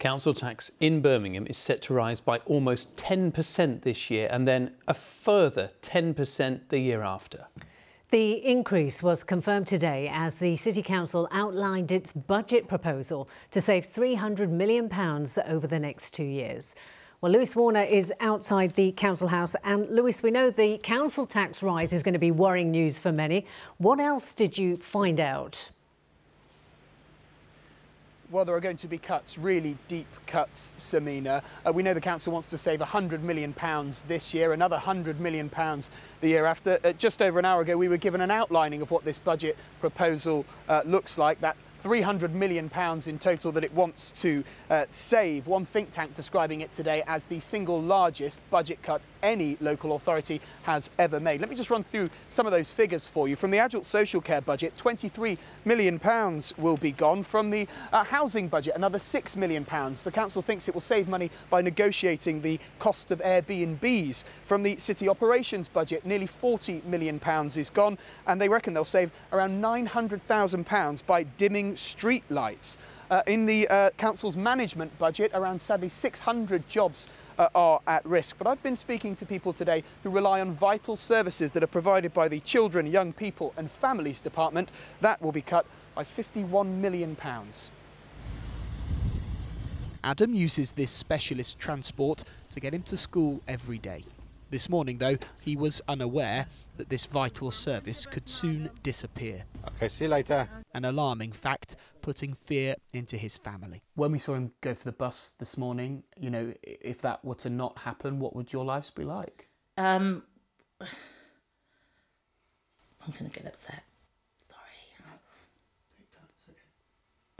Council tax in Birmingham is set to rise by almost 10% this year and then a further 10% the year after. The increase was confirmed today as the City Council outlined its budget proposal to save £300 million over the next 2 years. Well, Lewis Warner is outside the Council House. And Lewis, we know the council tax rise is going to be worrying news for many. What else did you find out? Well, there are going to be cuts, really deep cuts, Samina. We know the council wants to save £100 million this year, another £100 million the year after. Just over an hour ago, we were given an outlining of what this budget proposal looks like. That £300 million in total that it wants to save. One think tank describing it today as the single largest budget cut any local authority has ever made. Let me just run through some of those figures for you. From the adult social care budget, £23 million will be gone. From the housing budget, another £6 million. The council thinks it will save money by negotiating the cost of Airbnbs. From the city operations budget, nearly £40 million is gone, and they reckon they'll save around £900,000 by dimming street lights. In the council's management budget, around sadly 600 jobs are at risk. But I've been speaking to people today who rely on vital services that are provided by the Children, Young People and Families Department. That will be cut by £51 million. Adam uses this specialist transport to get him to school every day. This morning, though, he was unaware that this vital service could soon disappear. OK, see you later. An alarming fact, putting fear into his family. When we saw him go for the bus this morning, you know, if that were to not happen, what would your lives be like? I'm going to get upset. Sorry.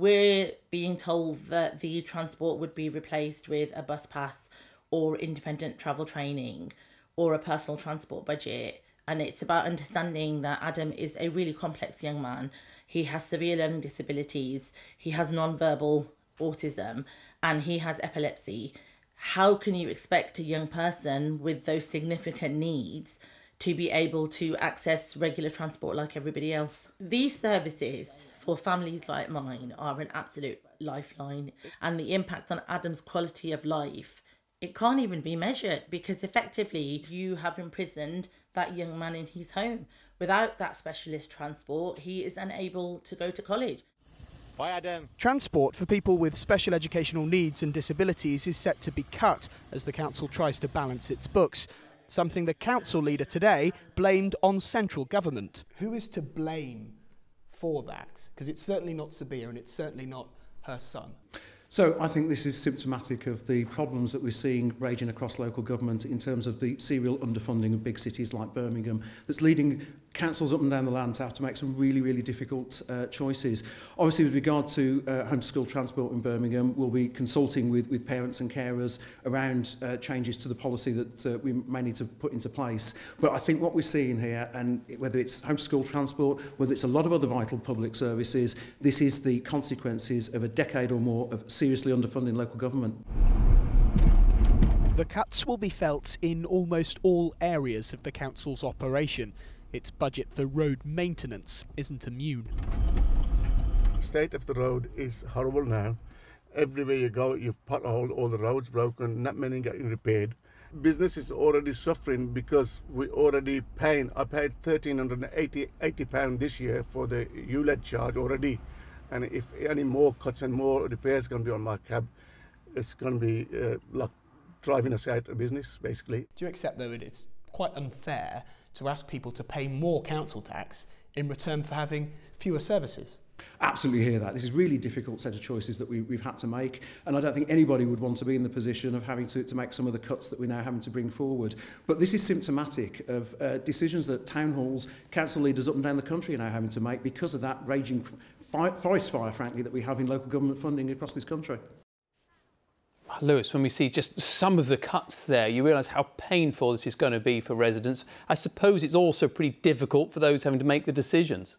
We're being told that the transport would be replaced with a bus pass or independent travel training or a personal transport budget. And it's about understanding that Adam is a really complex young man. He has severe learning disabilities, he has non-verbal autism, and he has epilepsy. How can you expect a young person with those significant needs to be able to access regular transport like everybody else? These services for families like mine are an absolute lifeline, and the impact on Adam's quality of life, it can't even be measured, because effectively you have imprisoned that young man in his home. Without that specialist transport, he is unable to go to college. Bye, Adam. Transport for people with special educational needs and disabilities is set to be cut as the council tries to balance its books, something the council leader today blamed on central government. Who is to blame for that? Because it's certainly not Sabia and it's certainly not her son. So I think this is symptomatic of the problems that we're seeing raging across local government in terms of the serial underfunding of big cities like Birmingham that's leading councils up and down the land to have to make some really, really difficult choices. Obviously, with regard to home to school transport in Birmingham, we'll be consulting with parents and carers around changes to the policy that we may need to put into place. But I think what we're seeing here, and whether it's home to school transport, whether it's a lot of other vital public services, this is the consequences of a decade or more of seriously underfunding local government. The cuts will be felt in almost all areas of the council's operation. Its budget for road maintenance isn't immune. The state of the road is horrible now. Everywhere you go, you've potholed, all the roads broken, not many getting repaired. Business is already suffering because we already paying. I paid £1,380 this year for the ULED charge already. And if any more cuts and more repairs going to be on my cab, it's going to be like driving us out of business, basically. Do you accept, though, that it's quite unfair to ask people to pay more council tax in return for having fewer services? Absolutely hear that. This is a really difficult set of choices that we've had to make, and I don't think anybody would want to be in the position of having to make some of the cuts that we're now having to bring forward. But this is symptomatic of decisions that town halls, council leaders up and down the country are now having to make because of that raging forest fire, frankly, that we have in local government funding across this country. Lewis, when we see just some of the cuts there, you realise how painful this is going to be for residents. I suppose it's also pretty difficult for those having to make the decisions.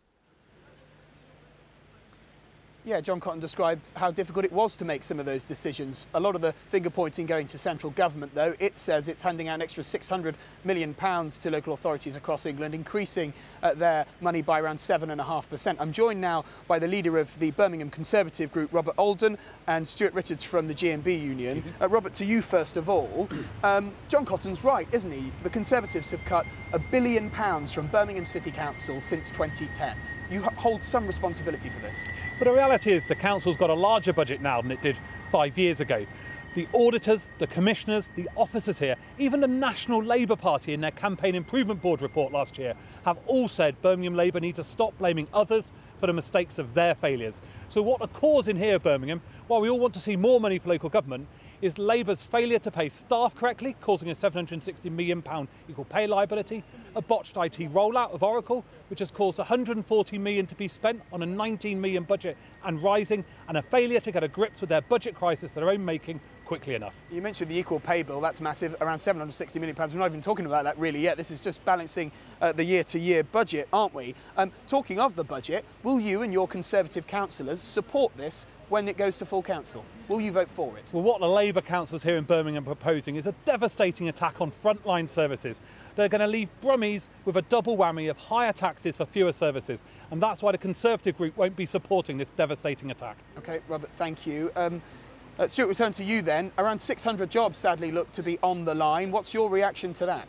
Yeah, John Cotton described how difficult it was to make some of those decisions. A lot of the finger pointing going to central government, though. It says it's handing out an extra £600 million to local authorities across England, increasing their money by around 7.5%. I'm joined now by the leader of the Birmingham Conservative group, Robert Alden, and Stuart Richards from the G&B Union. Robert, to you first of all. John Cotton's right, isn't he? The Conservatives have cut £1 billion from Birmingham City Council since 2010. You hold some responsibility for this. But the reality is the council's got a larger budget now than it did 5 years ago. The auditors, the commissioners, the officers here, even the National Labour Party in their Campaign Improvement Board report last year have all said Birmingham Labour need to stop blaming others for the mistakes of their failures. So what the cause in here, Birmingham, while we all want to see more money for local government, is Labour's failure to pay staff correctly, causing a £760 million equal pay liability, a botched IT rollout of Oracle, which has caused £140 million to be spent on a £19 million budget and rising, and a failure to get a grip with their budget crisis of their own making quickly enough. You mentioned the equal pay bill, that's massive, around £760 million. We're not even talking about that really yet. This is just balancing the year-to-year budget, aren't we? Talking of the budget, will you and your Conservative councillors support this when it goes to full council? Will you vote for it? Well, what the Labour councillors here in Birmingham are proposing is a devastating attack on frontline services. They're going to leave Brummies with a double whammy of higher taxes for fewer services, and that's why the Conservative group won't be supporting this devastating attack. OK, Robert, thank you. Stuart, we'll turn to you then. Around 600 jobs sadly look to be on the line. What's your reaction to that?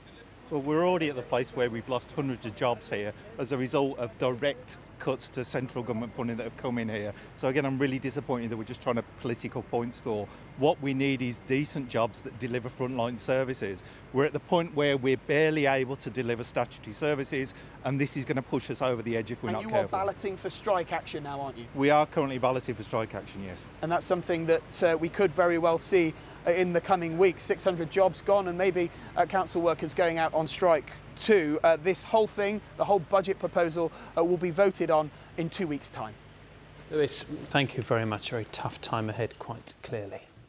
Well, we're already at the place where we've lost hundreds of jobs here as a result of direct cuts to central government funding that have come in here. So again, I'm really disappointed that we're just trying to political point score. What we need is decent jobs that deliver frontline services. We're at the point where we're barely able to deliver statutory services, and this is going to push us over the edge if we're not careful. And you are balloting for strike action now, aren't you? We are currently balloting for strike action, yes. And that's something that we could very well see in the coming weeks. 600 jobs gone, and maybe council workers going out on strike too. This whole thing, the whole budget proposal, will be voted on in 2 weeks' time. Lewis, thank you very much. A very tough time ahead, quite clearly.